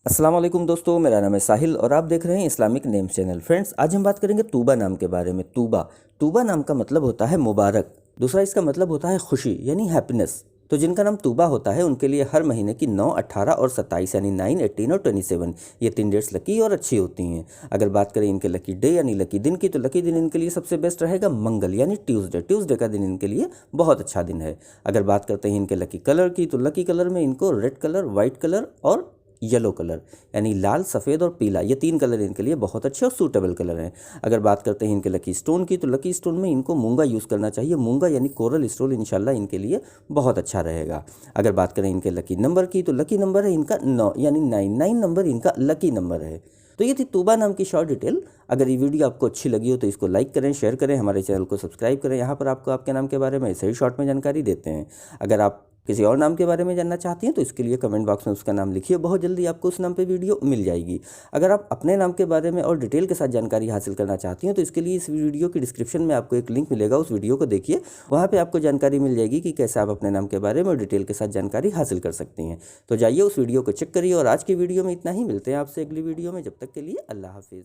अस्सलाम वालेकुम दोस्तों, मेरा नाम है साहिल और आप देख रहे हैं इस्लामिक नेम्स चैनल। फ्रेंड्स, आज हम बात करेंगे तूबा नाम के बारे में। तूबा नाम का मतलब होता है मुबारक। दूसरा इसका मतलब होता है खुशी यानी हैप्पीनेस। तो जिनका नाम तूबा होता है उनके लिए हर महीने की 9, 18 और 27 यानी 9, 18 और 27 ये 3 डेट्स लकी और अच्छी होती हैं। अगर बात करें इनके लकी डे यानी लकी दिन की, तो लकी दिन इनके लिए सबसे बेस्ट रहेगा मंगल यानी ट्यूसडे का दिन इनके लिए बहुत अच्छा दिन है। अगर बात करते हैं इनके लकी कलर की, तो लकी कलर में इनको रेड कलर, वाइट कलर और येलो कलर यानी लाल, सफ़ेद और पीला, ये 3 कलर इनके लिए बहुत अच्छे और सूटेबल कलर हैं। अगर बात करते हैं इनके लकी स्टोन की, तो लकी स्टोन में इनको मूंगा यूज़ करना चाहिए। मूंगा यानी कोरल स्टोन इंशाल्लाह इनके लिए बहुत अच्छा रहेगा। अगर बात करें इनके लकी नंबर की, तो लकी नंबर है इनका 9 यानी 9 नंबर इनका लकी नंबर है। तो ये थी तूबा नाम की शॉर्ट डिटेल। अगर ये वीडियो आपको अच्छी लगी हो तो इसको लाइक करें, शेयर करें, हमारे चैनल को सब्सक्राइब करें। यहाँ पर आपको आपके नाम के बारे में ऐसे ही शॉर्ट में जानकारी देते हैं। अगर आप किसी और नाम के बारे में जानना चाहती हैं तो इसके लिए कमेंट बॉक्स में उसका नाम लिखिए, बहुत जल्दी आपको उस नाम पे वीडियो मिल जाएगी। अगर आप अपने नाम के बारे में और डिटेल के साथ जानकारी हासिल करना चाहती हैं तो इसके लिए इस वीडियो की डिस्क्रिप्शन में आपको एक लिंक मिलेगा, उस वीडियो को देखिए। वहाँ पे आपको जानकारी मिल जाएगी कि कैसे आप अपने नाम के बारे में और डिटेल के साथ जानकारी हासिल कर सकती हैं। तो जाइए उस वीडियो को चेक करिए। और आज की वीडियो में इतना ही, मिलते हैं आपसे अगली वीडियो में। जब तक के लिए अल्लाह हाफिज़।